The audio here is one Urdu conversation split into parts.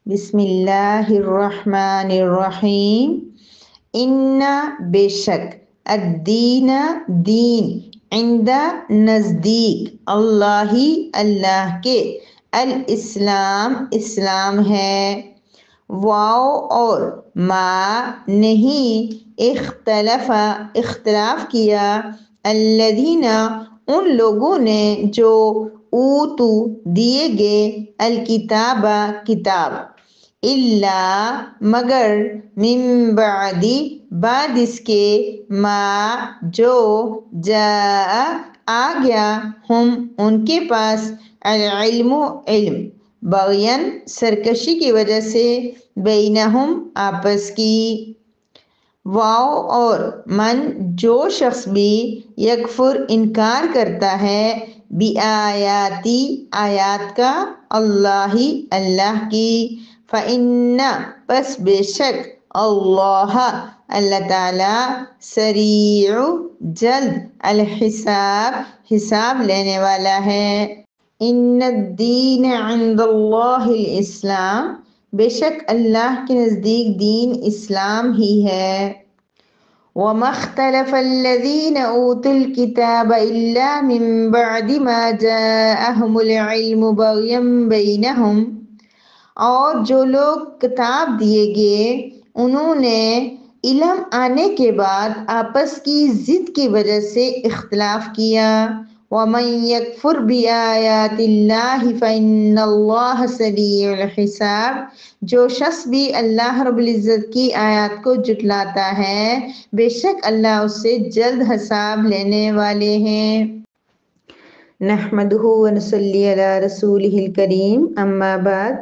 بسم اللہ الرحمن الرحیم۔ ان بے شک الدین دین عند نزدیک اللہ اللہ کے الاسلام اسلام ہے۔ واو اور ما نہیں اختلاف کیا الذین ان لوگوں نے جو اوتو دیے گئے الکتاب کتاب الا مگر من بعد بعد اس کے ما جو جاء آ گیا ہم ان کے پاس العلم علم بغین سرکشی کی وجہ سے بینہم آپس کی۔ واو اور من جو شخص بھی یکفر انکار کرتا ہے بآیاتی آیات کا اللہ اللہ کی فإن پس بے شک اللہ اللہ تعالی سریع جلد الحساب حساب لینے والا ہے۔ ان الدین عند اللہ الاسلام بے شک اللہ کے نزدیک دین اسلام ہی ہے۔ وَمَا اخْتَلَفَ الَّذِينَ أُوتُوا الْكِتَابَ إِلَّا مِن بَعْدِ مَا جَاءَهُمُ الْعِلْمُ بَغْيًا بَيْنَهُمْ اور جو لوگ کتاب دیے گئے انہوں نے علم آنے کے بعد آپس کی ضد کی وجہ سے اختلاف کیا۔ وَمَن يَكْفُرْ بِآيَاتِ اللَّهِ فَإِنَّ اللَّهَ سَرِيعُ الْحِسَابِ جو شخص بھی اللہ رب العزت کی آیات کو جھٹلاتا ہے بے شک اللہ اس سے جلد حساب لینے والے ہیں۔ نحمدہ ونصلی علی رسولہ الکریم اما بعد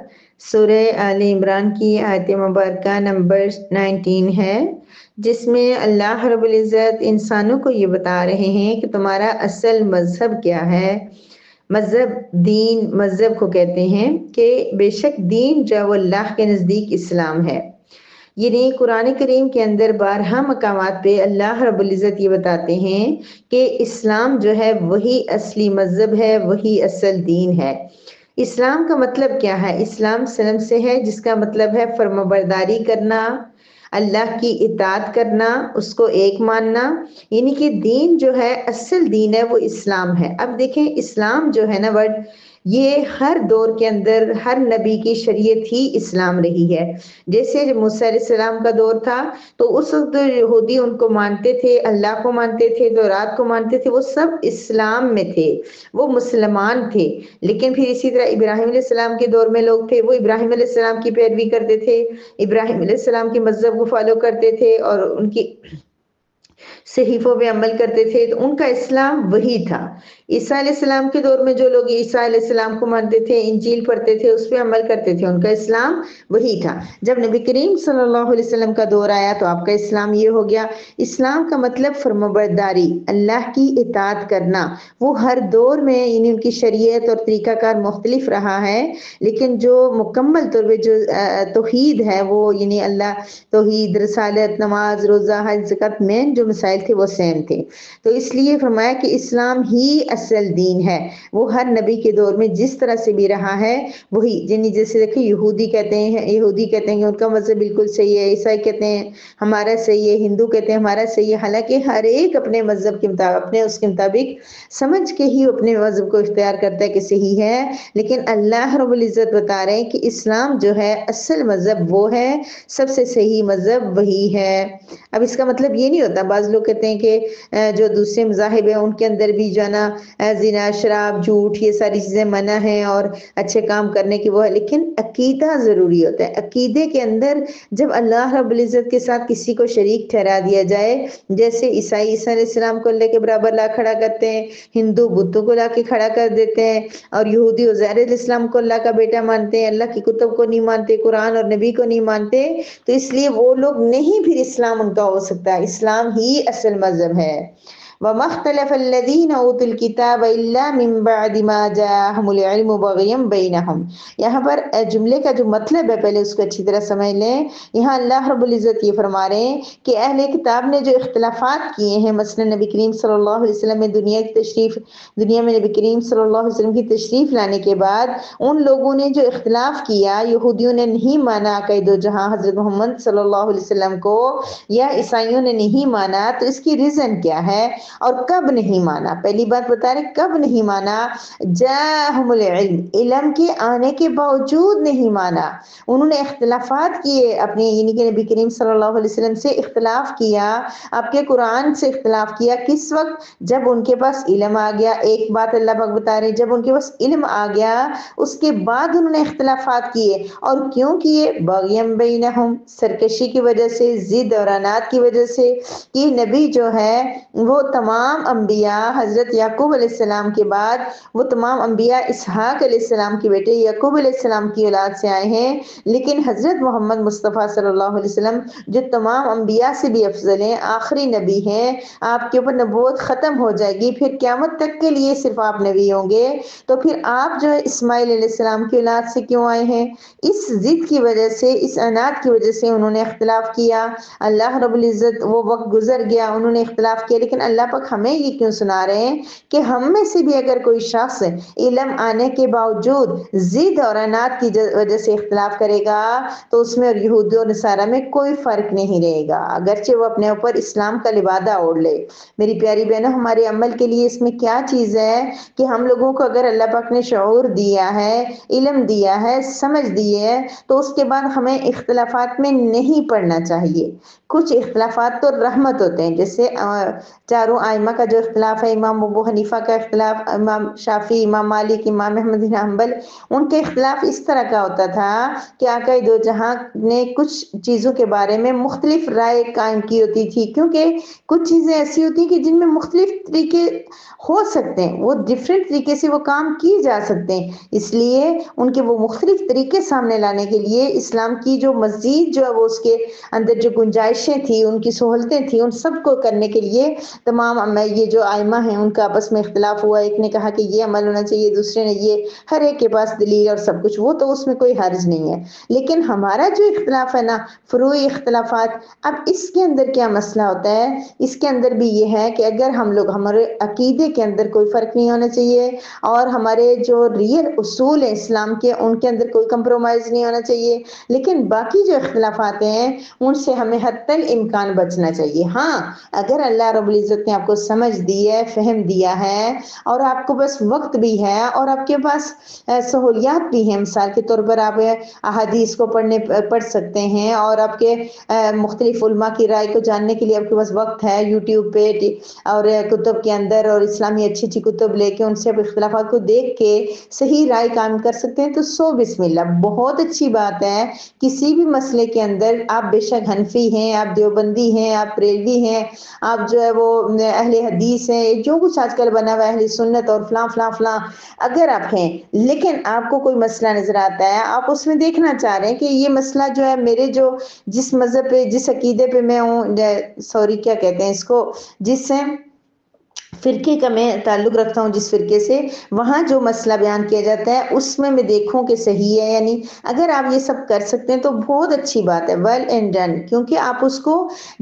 سورہ آل عمران کی آیت مبارکہ نمبر 19 ہے جس میں اللہ رب العزت انسانوں کو یہ بتا رہے ہیں کہ تمہارا اصل مذہب کیا ہے۔ مذہب دین مذہب کو کہتے ہیں کہ بے شک دین جو وہ اللہ کے نزدیک اسلام ہے۔ یعنی قرآن کریم کے اندر بارہا مقامات پہ اللہ رب العزت یہ بتاتے ہیں کہ اسلام جو ہے وہی اصلی مذہب ہے، وہی اصل دین ہے۔ اسلام کا مطلب کیا ہے؟ اسلام سلم سے ہے جس کا مطلب ہے فرمانبرداری کرنا، اللہ کی اطاعت کرنا، اس کو ایک ماننا، یعنی کہ دین جو ہے اصل دین ہے وہ اسلام ہے۔ اب دیکھیں اسلام جو ہے نا ورڈ یہ ہر دور کے اندر ہر نبی کی شریعت ہی اسلام رہی ہے۔ جیسے جب موسیٰ علیہ السلام کا دور تھا تو اس وقت یہودی ان کو مانتے تھے، اللہ کو مانتے تھے، تورات کو مانتے تھے، وہ سب اسلام میں تھے، وہ مسلمان تھے۔ لیکن پھر اسی طرح ابراہیم علیہ السلام کے دور میں لوگ تھے، وہ ابراہیم علیہ السلام کی پیروی کرتے تھے، ابراہیم علیہ السلام کے مذہب کو فالو کرتے تھے اور ان کی صحیفوں پہ عمل کرتے تھے، تو ان کا اسلام وہی تھا۔ عیسیٰ علیہ السلام کے دور میں جو لوگ عیسیٰ علیہ السلام کو مانتے تھے، انجیل پڑھتے تھے، اس پہ عمل کرتے تھے، ان کا اسلام وہی تھا۔ جب نبی کریم صلی اللہ علیہ وسلم کا دور آیا تو آپ کا اسلام یہ ہو گیا۔ اسلام کا مطلب فرمانبرداری، اللہ کی اطاعت کرنا۔ وہ ہر دور میں یعنی ان کی شریعت اور طریقہ کار مختلف رہا ہے، لیکن جو مکمل طور پہ جو توحید ہے وہ یعنی اللہ توحید، رسالت، نماز، روزہ، حج، زکوٰۃ مین جو مسائل تھے وہ سیم تھے۔ تو اس لیے فرمایا کہ اسلام ہی اصل دین ہے، وہ ہر نبی کے دور میں جس طرح سے بھی رہا ہے وہی، یعنی جیسے دیکھیں یہودی کہتے ہیں کہ ان کا مذہب بالکل صحیح ہے، عیسائی کہتے ہیں ہمارا صحیح ہے، ہندو کہتے ہیں ہمارا صحیح ہے، حالانکہ ہر ایک اپنے مذہب کے مطابق اپنے اس کے مطابق سمجھ کے ہی اپنے مذہب کو اختیار کرتا ہے کہ صحیح ہے، لیکن اللہ رب العزت بتا رہے ہیں کہ اسلام جو ہے اصل مذہب وہ ہے، سب سے صحیح مذہب وہی ہے۔ اب اس کا مطلب یہ نہیں ہوتا، بعض لوگ کہتے ہیں کہ جو دوسرے مذاہب ہیں ان کے اندر بھی جو ہے نا زنا، شراب، جھوٹ یہ ساری چیزیں منع ہیں اور اچھے کام کرنے کی وہ ہے، لیکن عقیدہ ضروری ہوتا ہے۔ عقیدے کے اندر جب اللہ رب العزت کے ساتھ کسی کو شریک ٹھہرا دیا جائے، جیسے عیسائی عیسیٰ علیہ السلام کو اللہ کے برابر لا کھڑا کرتے ہیں، ہندو بتوں کو لا کے کھڑا کر دیتے ہیں، اور یہودی عزیر علیہ السلام کو اللہ کا بیٹا مانتے ہیں، اللہ کی کتب کو نہیں مانتے، قرآن اور نبی کو نہیں مانتے، تو اس لیے وہ لوگ نہیں پھر اسلام ان کا ہو سکتا۔ اسلام ہی اصل مذہب ہے۔ وَمَا اخْتَلَفَ الَّذِينَ أُوتُوا الْكِتَابَ إِلَّا مِن بَعْدِ مَا جَاءَهُمُ الْعِلْمُ بَغْيًا بَيْنَهُمْ۔ یہاں پر جملے کا جو مطلب ہے پہلے اس کو اچھی طرح سمجھ لیں۔ یہاں اللہ رب العزت یہ فرما رہے ہیں کہ اہل کتاب نے جو اختلافات کیے ہیں، مثلا نبی کریم صلی اللہ علیہ وسلم میں دنیا میں نبی کریم صلی اللہ علیہ وسلم کی تشریف لانے کے بعد ان لوگوں نے جو اختلاف کیا، یہودیوں نے نہیں مانا عقائد و جہاں حضرت محمد صلی اللہ علیہ وسلم کو، یا عیسائیوں نے نہیں مانا، تو اس کی ریزن کیا ہے اور کب نہیں مانا؟ پہلی بات بتا رہے کب نہیں مانا، جاءہم العلم، علم کے آنے کے باوجود نہیں مانا۔ انہوں نے اختلافات کیے اپنے، یعنی کہ نبی کریم صلی اللہ علیہ وسلم سے اختلاف کیا، آپ کے قرآن سے اختلاف کیا، کس وقت؟ جب ان کے پاس علم آ گیا۔ ایک بات اللہ پاک بتا رہے ہیں، جب ان کے پاس علم آ گیا اس کے بعد انہوں نے اختلافات کیے، اور کیوں کیے؟ بغیم بینہم، سرکشی کی وجہ سے، ضد اور عناد کی وجہ سے، کہ نبی جو ہے وہ تمام انبیاء حضرت یعقوب علیہ السلام کے بعد، وہ تمام انبیاء اسحاق علیہ السلام کے بیٹے یعقوب علیہ السلام کی اولاد سے آئے ہیں، لیکن حضرت محمد مصطفیٰ صلی اللہ علیہ وسلم جو تمام انبیاء سے بھی افضل ہیں، آخری نبی ہیں، آپ کے اوپر نبوت ختم ہو جائے گی، پھر قیامت تک کے لیے صرف آپ نبی ہوں گے، تو پھر آپ جو ہے اسماعیل علیہ السلام کی اولاد سے کیوں آئے ہیں؟ اس ضد کی وجہ سے، اس عناد کی وجہ سے انہوں نے اختلاف کیا۔ اللہ رب العزت، وہ وقت گزر گیا، انہوں نے اختلاف کیا، لیکن اللہ پاک ہمیں یہ کیوں سنا رہے ہیں کہ ہم میں سے بھی اگر کوئی شخص علم آنے کے باوجود ضد اور عناد کی وجہ سے اختلاف کرے گا تو اس میں اور یہود اور نصارہ میں کوئی فرق نہیں رہے گا، اگرچہ وہ اپنے اوپر اسلام کا لبادہ اوڑھ لے۔ میری پیاری بہنوں، ہمارے عمل کے لیے اس میں کیا چیز ہے کہ ہم لوگوں کو اگر اللہ پاک نے شعور دیا ہے، علم دیا ہے، سمجھ دی ہے، تو اس کے بعد ہمیں اختلافات میں نہیں پڑنا چاہیے۔ کچھ اختلافات تو رحمت ہوتے ہیں، جیسے چاروں ائمہ کا جو اختلاف ہے، امام ابو حنیفہ کا اختلاف، امام شافعی، امام مالک، امام احمد بن حنبل، ان کے اختلاف اس طرح کا ہوتا تھا کہ آقا دو جہاں نے کچھ چیزوں کے بارے میں مختلف رائے قائم کی ہوتی تھی، کیونکہ کچھ چیزیں ایسی ہوتی ہیں کہ جن میں مختلف طریقے ہو سکتے ہیں، وہ ڈیفرنٹ طریقے سے وہ کام کی جا سکتے ہیں، اس لیے ان کے وہ مختلف طریقے سامنے لانے کے لیے اسلام کی جو مزید جو ہے وہ اس کے اندر جو گنجائشیں تھیں، ان کی سہولتیں تھیں، ان سب کو کرنے کے لیے تمام یہ جو ائمہ ہیں ان کا آپس میں اختلاف ہوا، ایک نے کہا کہ یہ عمل ہونا چاہیے، دوسرے نے یہ، ہر ایک کے پاس دلیل اور سب کچھ، وہ تو اس میں کوئی حرج نہیں ہے، لیکن ہمارا جو اختلاف ہے نا، فروعی اختلافات، اب اس کے اندر کیا مسئلہ ہوتا ہے؟ اس کے اندر بھی یہ ہے کہ اگر ہم لوگ، ہمارے عقیدے کے اندر کوئی فرق نہیں ہونا چاہیے، اور ہمارے جو ریئل اصول ہیں اسلام کے، ان کے اندر کوئی کمپرومائز نہیں ہونا چاہیے، لیکن باقی جو اختلافات ہیں ان سے ہمیں حتی الامکان بچنا چاہیے۔ ہاں، اگر اللہ رب العزت نے آپ کو سمجھ دی ہے، فہم دیا ہے، اور آپ کو بس وقت بھی ہے اور آپ کے پاس سہولیات بھی ہیں، مثال کے طور پر آپ احادیث کو پڑھ سکتے ہیں، اور آپ کے مختلف علماء کی رائے کو جاننے کے لیے آپ کے پاس وقت ہے، یوٹیوب پہ اور کتب کے اندر، اور اسلامی اچھی اچھی کتب لے کے ان سے اختلافات کو دیکھ کے صحیح رائے قائم کر سکتے ہیں، تو سو بسم اللہ، بہت اچھی بات ہے۔ کسی بھی مسئلے کے اندر آپ بے شک حنفی ہیں، آپ دیوبندی ہیں، آپ بریلوی ہیں، آپ جو ہے وہ اہل حدیث ہیں، جو کچھ آج کل بنا ہوا ہے اہل سنت اور فلاں فلاں فلاں، اگر آپ ہیں، لیکن آپ کو کوئی مسئلہ نظر آتا ہے، آپ اس میں دیکھنا چاہ رہے ہیں کہ یہ مسئلہ جو ہے میرے جو جس مذہب پہ، جس عقیدے پہ میں ہوں، سوری کیا کہتے ہیں اس کو، جس سے فرقے کا میں تعلق رکھتا ہوں، جس فرقے سے، وہاں جو مسئلہ بیان کیا جاتا ہے اس میں دیکھوں کہ صحیح ہے، یعنی اگر آپ یہ سب کر سکتے ہیں تو بہت اچھی بات ہے، ویل اینڈ ڈن، کیونکہ آپ اس کو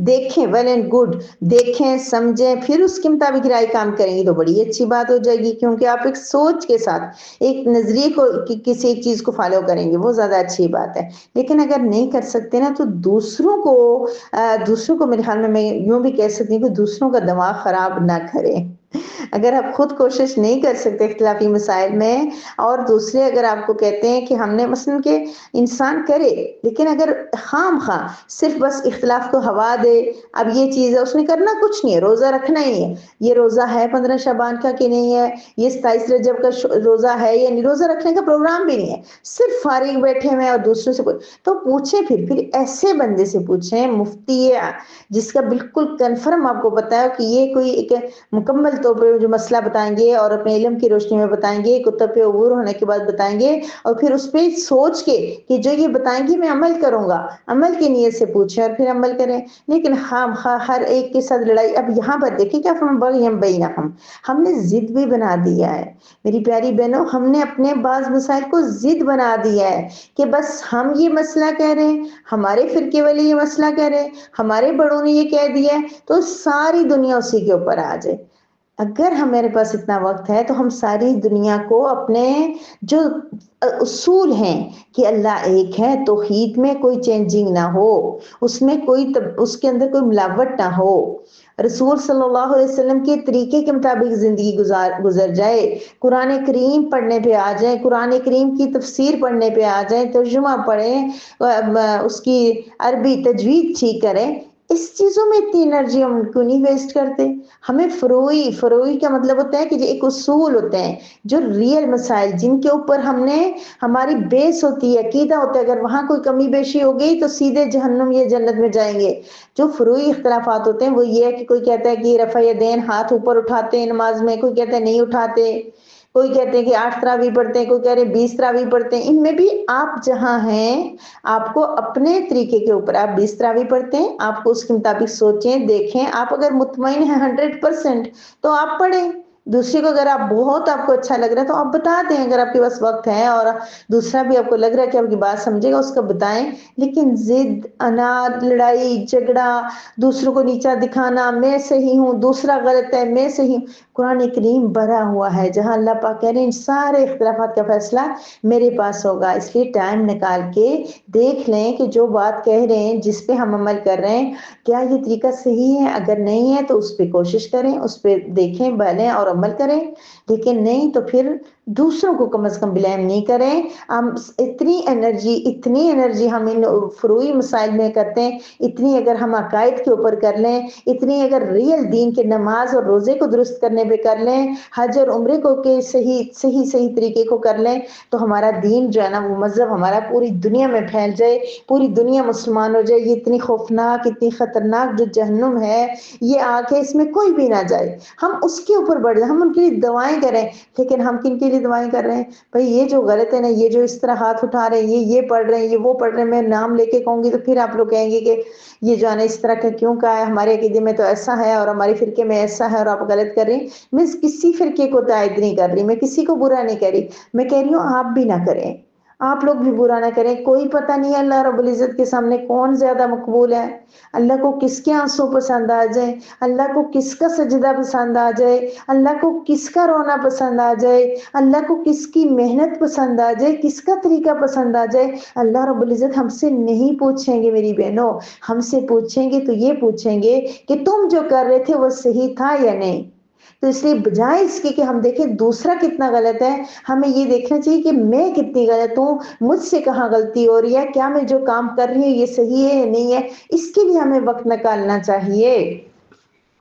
دیکھیں، ویل اینڈ گڈ دیکھیں، سمجھیں، پھر اس کے مطابق رائے کام کریں گے تو بڑی اچھی بات ہو جائے گی، کیونکہ آپ ایک سوچ کے ساتھ، ایک نظریے کو، کسی ایک چیز کو فالو کریں گے، وہ زیادہ اچھی بات ہے۔ لیکن اگر نہیں کر سکتے نا، تو دوسروں کو میرے خیال میں یوں بھی کہہ سکتی ہوں کہ دوسروں کا دماغ خراب نہ کریں۔ اگر آپ خود کوشش نہیں کر سکتے اختلافی مسائل میں، اور دوسرے اگر آپ کو کہتے ہیں کہ ہم نے مثلا کہ انسان کرے، لیکن اگر خام خواہ صرف بس اختلاف کو ہوا دے، اب یہ چیز ہے، اس نے کرنا کچھ نہیں ہے، روزہ رکھنا ہی ہے، یہ روزہ ہے 15 شعبان کا کہ نہیں ہے، یہ 27 رجب کا روزہ ہے یا نہیں، روزہ رکھنے کا پروگرام بھی نہیں ہے، صرف فارغ بیٹھے ہوئے اور دوسروں سے تو پوچھیں، پھر ایسے بندے سے پوچھیں، مفتی جس کا بالکل کنفرم آپ کو پتا ہے کہ یہ کوئی ایک مکمل مکمل طور پر جو مسئلہ بتائیں گے اور اپنے علم کی روشنی میں بتائیں گے، کتب پہ عبور ہونے کے بعد بتائیں گے، اور پھر اس پہ سوچ کے کہ جو یہ بتائیں گے میں عمل کروں گا، عمل کی نیت سے پوچھیں اور پھر عمل کریں۔ لیکن ہر ایک کے ساتھ لڑائی۔ اب یہاں پر دیکھیں کیا ہم نے ضد بھی بنا دیا ہے میری پیاری بہنوں، ہم نے اپنے بعض مسائل کو ضد بنا دیا ہے کہ بس ہم یہ مسئلہ کہہ رہے ہیں، ہمارے فرقے والے یہ مسئلہ کہہ رہے ہیں، ہمارے بڑوں نے یہ کہہ دیا ہے تو ساری دنیا اسی کے اوپر آ جائے۔ اگر ہمارے پاس اتنا وقت ہے تو ہم ساری دنیا کو اپنے جو اصول ہیں کہ اللہ ایک ہے، توحید میں کوئی چینجنگ نہ ہو، اس میں اس کے اندر کوئی ملاوٹ نہ ہو، رسول صلی اللہ علیہ وسلم کے طریقے کے مطابق زندگی گزر جائے، قرآن کریم پڑھنے پہ آ جائیں، قرآن کریم کی تفسیر پڑھنے پہ آ جائیں، ترجمہ پڑھیں، اس کی عربی تجوید ٹھیک کریں۔ اس چیزوں میں اتنی انرجی ہم کیوں نہیں ویسٹ کرتے؟ ہمیں فروئی کا مطلب ہوتا ہے کہ جو ایک اصول ہوتے ہیں، جو ریئل مسائل جن کے اوپر ہماری بیس ہوتی ہے، عقیدہ ہوتا ہے، اگر وہاں کوئی کمی بیشی ہو گئی تو سیدھے جہنم یا جنت میں جائیں گے۔ جو فروئی اختلافات ہوتے ہیں وہ یہ ہے کہ کوئی کہتا ہے کہ رفع یدین ہاتھ اوپر اٹھاتے ہیں نماز میں، کوئی کہتا ہے نہیں اٹھاتے، کوئی کہتے ہیں کہ 8 تراویح پڑھتے ہیں، کوئی کہہ رہے ہیں 20 تراویح پڑھتے ہیں۔ ان میں بھی آپ جہاں ہیں، آپ کو اپنے طریقے کے اوپر آپ 20 تراویح پڑھتے ہیں، آپ کو اس کے مطابق سوچیں، دیکھیں، آپ اگر مطمئن ہیں 100% تو آپ پڑھیں۔ دوسرے کو اگر آپ کو اچھا لگ رہا ہے تو آپ بتا دیں، اگر آپ کے پاس وقت ہے اور دوسرا بھی آپ کو لگ رہا ہے کہ آپ کی بات سمجھے گا، اس کو بتائیں۔ لیکن ضد، اناد، لڑائی جھگڑا، دوسروں کو نیچا دکھانا، میں صحیح ہوں دوسرا غلط ہے، میں صحیح ہوں، قرآن کریم بھرا ہوا ہے جہاں اللہ پاک کہہ رہے ہیں ان سارے اختلافات کا فیصلہ میرے پاس ہوگا۔ اس لیے ٹائم نکال کے دیکھ لیں کہ جو بات کہہ رہے ہیں، جس پہ ہم عمل کر رہے ہیں، کیا یہ طریقہ صحیح ہے؟ اگر نہیں ہے تو اس پہ کوشش کریں، اس پہ دیکھیں، بھلیں اور عمل کریں، لیکن نہیں تو پھر دوسروں کو کم از کم بلیم نہیں کریں۔ ہم اتنی انرجی ہم ان فروئی مسائل میں کرتے ہیں، اتنی اگر ہم عقائد کے اوپر کر لیں، اتنی اگر ریل دین کے نماز اور روزے کو درست کرنے پہ کر لیں، حج اور عمرے کو کے صحیح طریقے کو کر لیں، تو ہمارا دین جو ہے نا، وہ مذہب ہمارا پوری دنیا میں پھیل جائے، پوری دنیا مسلمان ہو جائے۔ یہ اتنی خوفناک، اتنی خطرناک جو جہنم ہے، یہ آ کے اس میں کوئی بھی نہ جائے، ہم اس کے اوپر بڑھ جائیں، ہم ان کے لیے دعائیں کریں۔ لیکن ہم کن کے لیے دعائیں کر رہے ہیں؟ بھئی یہ جو غلط ہے نا، یہ جو اس طرح ہاتھ اٹھا رہے ہیں، یہ پڑھ رہے ہیں، یہ وہ پڑھ رہے ہیں، میں نام لے کے کہوں گی تو پھر آپ لوگ کہیں گے کہ یہ جو ہے نا اس طرح کا کیوں کہا ہے، ہمارے عقیدے میں تو ایسا ہے اور ہمارے فرقے میں ایسا ہے اور آپ غلط کر رہی ہیں۔ میں کسی فرقے کو تائید نہیں کر رہی، میں کسی کو برا نہیں کر رہی، میں کہہ رہی ہوں آپ بھی نہ کریں، آپ لوگ بھی برا نہ کریں۔ کوئی پتہ نہیں ہے اللہ رب العزت کے سامنے کون زیادہ مقبول ہے، اللہ کو کس کے آنسو پسند آ جائے، اللہ کو کس کا سجدہ پسند آ جائے، اللہ کو کس کا رونا پسند آ جائے، اللہ کو کس کی محنت پسند آ جائے، کس کا طریقہ پسند آ جائے۔ اللہ رب العزت ہم سے نہیں پوچھیں گے میری بہنوں، ہم سے پوچھیں گے تو یہ پوچھیں گے کہ تم جو کر رہے تھے وہ صحیح تھا یا نہیں۔ تو اس لیے بجائے اس کے کہ ہم دیکھیں دوسرا کتنا غلط ہے، ہمیں یہ دیکھنا چاہیے کہ میں کتنی غلط ہوں، مجھ سے کہاں غلطی ہو رہی ہے، کیا میں جو کام کر رہی ہوں یہ صحیح ہے یا نہیں ہے۔ اس کے لیے ہمیں وقت نکالنا چاہیے،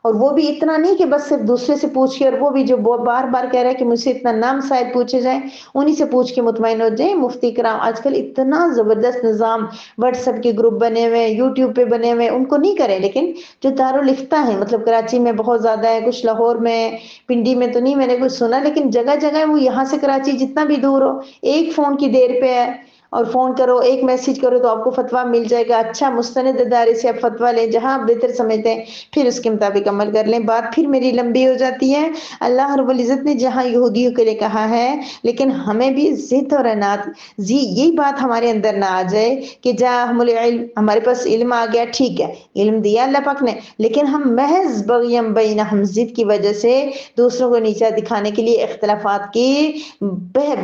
اور وہ بھی اتنا نہیں کہ بس صرف دوسرے سے پوچھ کے، اور وہ بھی جو بار بار کہہ رہا ہے کہ مجھ سے اتنا نام شاید پوچھے جائیں، انہی سے پوچھ کے مطمئن ہو جائیں۔ مفتی کرام آج کل اتنا زبردست نظام، واٹس ایپ کے گروپ بنے ہوئے، یوٹیوب پہ بنے ہوئے، ان کو نہیں کریں، لیکن جو دارالفتہ ہیں، مطلب کراچی میں بہت زیادہ ہے، کچھ لاہور میں، پنڈی میں تو نہیں میں نے کچھ سنا، لیکن جگہ جگہ وہ یہاں سے کراچی جتنا بھی دور ہو، ایک فون کی دیر پہ ہے، اور فون کرو، ایک میسج کرو تو آپ کو فتویٰ مل جائے گا۔ اچھا مستند ادارے سے آپ فتویٰ لیں جہاں آپ بہتر سمجھتے ہیں، پھر اس کے مطابق عمل کر لیں۔ بات پھر میری لمبی ہو جاتی ہے۔ اللہ رب العزت نے جہاں یہودیوں کے لیے کہا ہے، لیکن ہمیں بھی ضد اور اناد، یہی بات ہمارے اندر نہ آ جائے کہ جاءہم العلم، ہمارے پاس علم آ گیا، ٹھیک ہے، علم دیا اللہ پاک نے، لیکن ہم محض بغیم بینہم، ضد کی وجہ سے دوسروں کو نیچا دکھانے کے لیے اختلافات کی بہ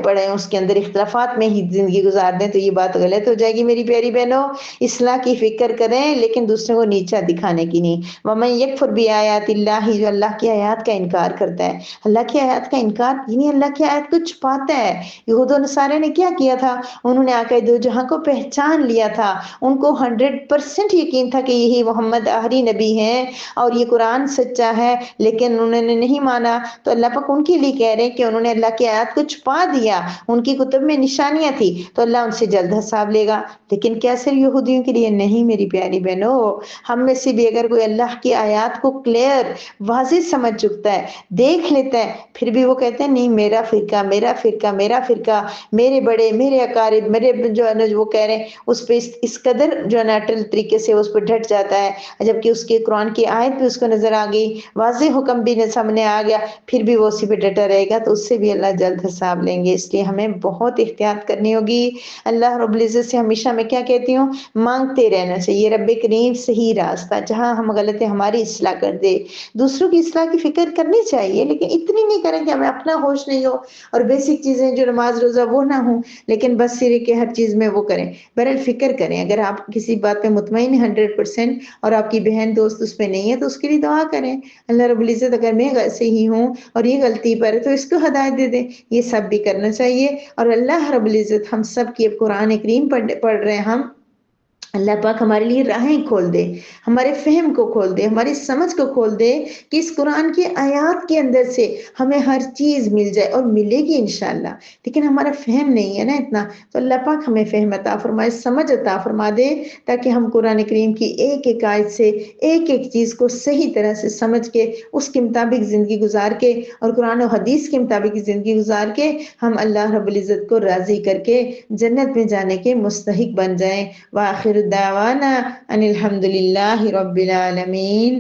پڑے، اس کے اندر اختلافات میں ہی زندگی گزار دیں، تو یہ بات غلط ہو جائے گی میری پیاری بہنوں۔ اصلاح کی فکر کریں، لیکن دوسروں کو نیچا دکھانے کی نہیں۔ وَمَن يَكْفُرْ بِآيَاتِ اللَّهِ، جو اللہ کی آیات کا انکار کرتا ہے، اللہ کی آیات کا انکار یعنی اللہ کی آیات کو چھپاتا ہے۔ یہود و نصارے نے کیا کیا تھا؟ انہوں نے آقا دو جہاں کو پہچان لیا تھا، ان کو 100% یقین تھا کہ یہی محمد آخری نبی ہیں اور یہ قرآن سچا ہے، لیکن انہوں نے نہیں مانا۔ تو اللہ پاک ان کے لیے کہہ رہے ہیں کہ انہوں نے اللہ کی آیات کو چھپا دیا، ان کی کتب میں نشانیاں تھی، تو اللہ ان سے جلد حساب لے گا۔ لیکن کیا صرف یہودیوں کے لیے؟ نہیں میری پیاری بہنوں، ہم میں سے بھی اگر کوئی اللہ کی آیات کو کلیئر واضح سمجھ چکتا ہے، دیکھ لیتا ہے، پھر بھی وہ کہتے ہیں نہیں میرا فرقہ میرا فرقہ میرا فرقہ، میرے بڑے میرے اقارب میرے جو ہے نا وہ کہہ رہے ہیں، اس پہ اس قدر جو ہے نا اٹل طریقے سے اس پہ ڈٹ جاتا ہے، جبکہ اس کے قرآن کی آیت بھی اس کو نظر آ گئی، واضح حکم بھی سامنے آ گیا، پھر بھی وہ اسی پہ ڈٹا رہے گا، تو اس سے بھی اللہ جلد حساب لیں گے۔ اس لیے ہمیں بہت احتیاط کرنی ہوگی۔ اللہ رب العزت سے ہمیشہ میں کیا کہتی ہوں، مانگتے رہنا چاہیے رب کریم صحیح راستہ، جہاں ہم غلط ہیں ہماری اصلاح کر دے۔ دوسروں کی اصلاح کی فکر کرنی چاہیے، لیکن اتنی نہیں کریں کہ ہمیں اپنا ہوش نہیں ہو، اور بیسک چیزیں جو نماز روزہ وہ نہ ہوں، لیکن بس صرف کہ ہر چیز میں وہ کریں۔ بہرحال فکر کریں، اگر آپ کسی بات پہ مطمئن ہیں 100% اور آپ کی بہن دوست اس پہ نہیں ہے تو اس کے لیے دعا کریں، اللہ رب العزت اگر میں صحیح ہوں اور یہ غلطی پر ہے تو اس کو ہدایت دے دیں۔ یہ سب بھی کرنا چاہیے، اور اللہ رب العزت ہم سب کی قرآن کریم پڑھ رہے ہیں ہم، اللہ پاک ہمارے لیے راہیں کھول دے، ہمارے فہم کو کھول دے، ہماری سمجھ کو کھول دے، کہ اس قرآن کی آیات کے اندر سے ہمیں ہر چیز مل جائے، اور ملے گی انشاءاللہ۔ لیکن ہمارا فہم نہیں ہے نا اتنا، تو اللہ پاک ہمیں فہم عطا فرمائے، سمجھ عطا فرما دے، تاکہ ہم قرآن کریم کی ایک ایک آیت سے ایک ایک چیز کو صحیح طرح سے سمجھ کے اس کے مطابق زندگی گزار کے، اور قرآن و حدیث کے مطابق زندگی گزار کے ہم اللہ رب العزت کو راضی کر کے جنت میں جانے کے مستحق بن جائیں۔ وآخر دعوانا ان الحمد للہ رب العالمین۔